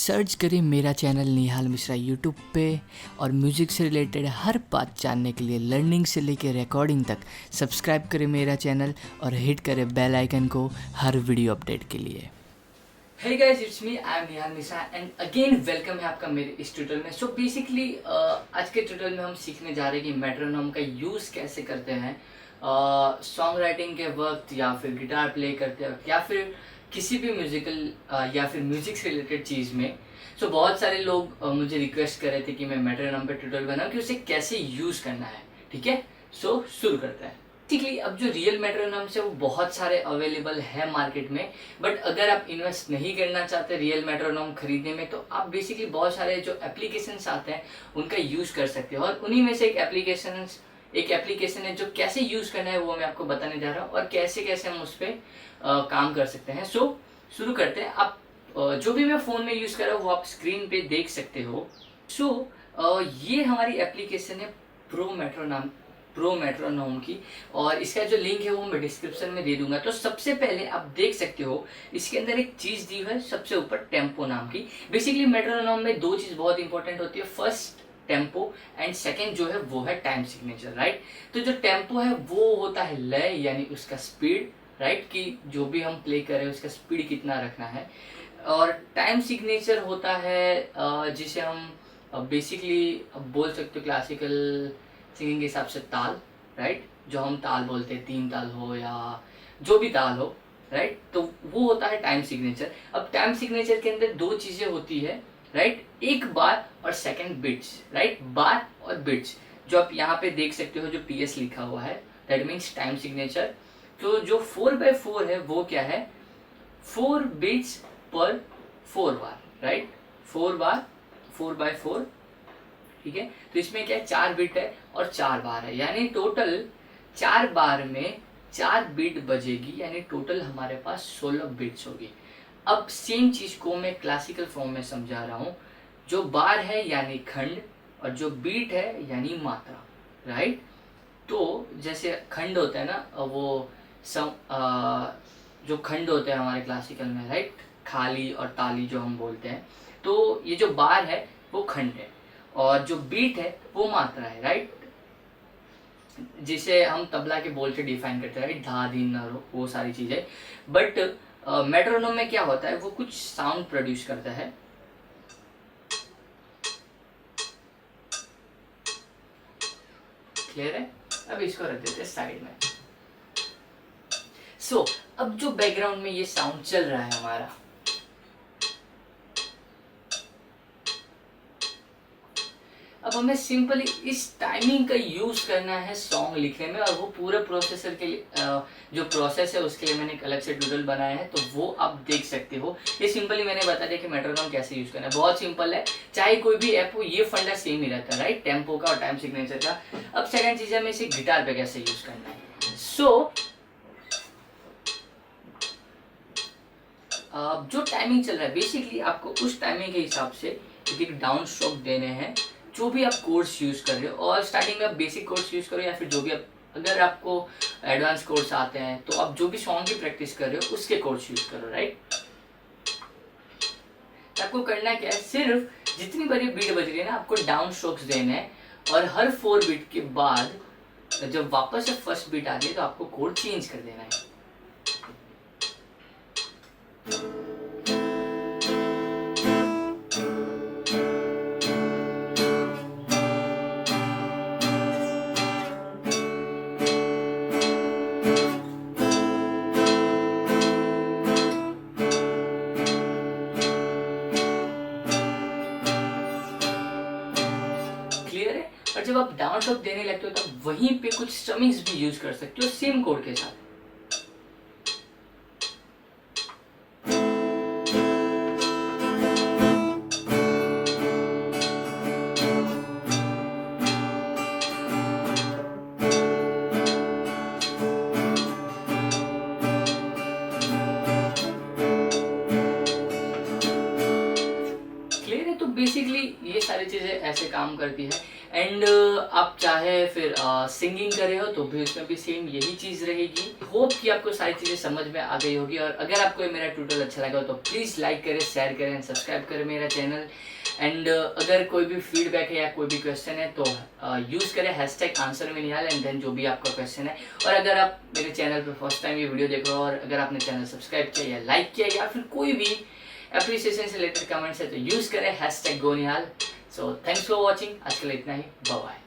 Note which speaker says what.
Speaker 1: Search करें मेरा channel निहाल Mishra YouTube पे और म्यूज़िक से रिलेटेड हर बात जानने के लिए लर्निंग से लेकर रिकॉर्डिंग तक सब्सक्राइब करें मेरा चैनल और हिट करें बेल आइकन को हर वीडियो अपडेट के लिए। Hey guys, it's me, I am Nihal Mishra and again welcome है आपका मेरे इस ट्यूटोरियल में। So basically आज के ट्यूटोरियल में हम सीखने जा रहे हैं कि मेट्रोनोम का यूज़ कैसे करते हैं सॉन्ग राइटिंग के वक्त या फिर गिटार प्ले करते वक्त या फिर किसी भी म्यूजिकल या फिर म्यूजिक से रिलेटेड चीज़ में। सो बहुत सारे लोग मुझे रिक्वेस्ट कर रहे थे कि मैं मेट्रोनोम पे ट्यूटोरियल बनाऊं कि उसे कैसे यूज़ करना है। ठीक है, सो शुरू करते हैं। बेसिकली अब जो रियल मेट्रोनोम्स है वो बहुत सारे अवेलेबल है मार्केट में, बट अगर आप इन्वेस्ट नहीं करना चाहते रियल मेट्रोनोम खरीदने में तो आप बेसिकली बहुत सारे जो एप्लीकेशंस आते हैं उनका यूज़ कर सकते हो। और उन्हीं में से एक एप्लीकेशन है जो कैसे यूज़ करना है वो मैं आपको बताने जा रहा हूँ और कैसे कैसे हम उस पर काम कर सकते हैं। सो शुरू करते हैं। आप जो भी मैं फ़ोन में यूज़ कर रहा हूँ वो आप स्क्रीन पे देख सकते हो। सो ये हमारी एप्लीकेशन है प्रो मेट्रोनोम की, और इसका जो लिंक है वो मैं डिस्क्रिप्शन में दे दूंगा। तो सबसे पहले आप देख सकते हो इसके अंदर एक चीज़ दी है सबसे ऊपर, टेम्पो नाम की। बेसिकली मेट्रोनोम में दो चीज़ बहुत इंपॉर्टेंट होती है, फर्स्ट टेम्पो एंड सेकेंड जो है वो है टाइम सिग्नेचर, राइट। तो जो टेम्पो है वो होता है लय यानी उसका स्पीड, राइट, कि जो भी हम प्ले कर रहे हैं उसका स्पीड कितना रखना है। और टाइम सिग्नेचर होता है जिसे हम बेसिकली बोल सकते हो क्लासिकल सिंगिंग के हिसाब से ताल, राइट, जो हम ताल बोलते हैं, 3 ताल हो या जो भी ताल हो, राइट, तो वो होता है टाइम सिग्नेचर। अब टाइम सिग्नेचर के अंदर दो चीज़ें होती है, राइट, एक बार और सेकंड बिट्स, राइट, बार और बिट्स। जो आप यहाँ पे देख सकते हो जो PS लिखा हुआ है दैट मीन्स टाइम सिग्नेचर। तो जो 4/4 है वो क्या है, 4 बिट्स पर 4 बार, राइट, 4 बार 4/4, ठीक है। तो इसमें क्या है, 4 बिट है और 4 बार है, यानी टोटल 4 बार में 4 बिट बजेगी, यानी टोटल हमारे पास 16 बिट्स होगी। अब सेम चीज को मैं क्लासिकल फॉर्म में समझा रहा हूँ। जो बार है यानी खंड और जो बीट है यानी मात्रा, राइट। तो जैसे खंड होता है ना, वो जो खंड होते हैं हमारे क्लासिकल में, राइट, खाली और ताली जो हम बोलते हैं, तो ये जो बार है वो खंड है और जो बीट है वो मात्रा है, राइट, जिसे हम तबला के बोल से डिफाइन करते हैं, राइट, धा दिन वो सारी चीजें। बट मेट्रोनोम में क्या होता है, वो कुछ साउंड प्रोड्यूस करता है। क्लियर है? अब इसको रख देते हैं साइड में। सो अब जो बैकग्राउंड में ये साउंड चल रहा है हमारा, अब हमें सिंपली इस टाइमिंग का यूज करना है सॉन्ग लिखने में, और वो पूरे प्रोसेसर के लिए जो प्रोसेस है उसके लिए मैंने एक अलग से ट्यूटोरियल बनाया है, तो वो आप देख सकते हो। ये सिंपली मैंने बता दिया कि मेट्रोनोम कैसे यूज करना है, बहुत सिंपल है, चाहे कोई भी ऐप हो, ये फंडा सेम ही रहता है, राइट, टेम्पो का और टाइम सिग्नेचर का। अब सेकेंड चीज है मैं इसे गिटार पे कैसे यूज करना है। सो जो टाइमिंग चल रहा है बेसिकली आपको उस टाइमिंग के हिसाब से एक डाउन स्ट्रोक देने हैं जो भी आप कोर्स यूज कर रहे हो। और स्टार्टिंग में आप बेसिक कोर्स यूज करो या फिर जो भी आप, अगर आपको एडवांस कोर्स आते हैं तो आप जो भी सॉन्ग की प्रैक्टिस कर रहे हो उसके कोर्स यूज करो, राइट। आपको करना क्या है, सिर्फ जितनी बड़ी बीट बज रही है ना आपको डाउन स्ट्रोक्स देने हैं, और हर 4 बीट के बाद जब वापस से फर्स्ट बीट आ जाए तो आपको कोड चेंज कर देना है। क्लियर है? और जब आप डाउन स्ट्रोक देने लगते हो तब वहीं पे कुछ स्ट्रमिंग्स भी यूज कर सकते हो सेम कोड के साथ। क्लियर है? तो बेसिकली ये सारी चीज़ें ऐसे काम करती है। एंड आप चाहे फिर सिंगिंग करे हो तो भी उसमें भी सेम यही चीज़ रहेगी। होप कि आपको सारी चीज़ें समझ में आ गई होगी, और अगर आपको ये मेरा ट्यूटोरियल अच्छा लगा हो तो प्लीज़ लाइक करें, शेयर करें एंड सब्सक्राइब करें मेरा चैनल। एंड अगर कोई भी फीडबैक है या कोई भी क्वेश्चन है तो यूज़ करें #answerwithNihal एंड देन जो भी आपका क्वेश्चन है। और अगर आप मेरे चैनल पर फर्स्ट टाइम ये वीडियो देख रहे हो और अगर आपने चैनल सब्सक्राइब किया या लाइक किया या फिर कोई भी एप्रिसिएशन से रिलेटेड कमेंट्स है तो यूज़ करें #GoNihal। So thanks for watching. आज के लिए इतना ही, बाय बाय।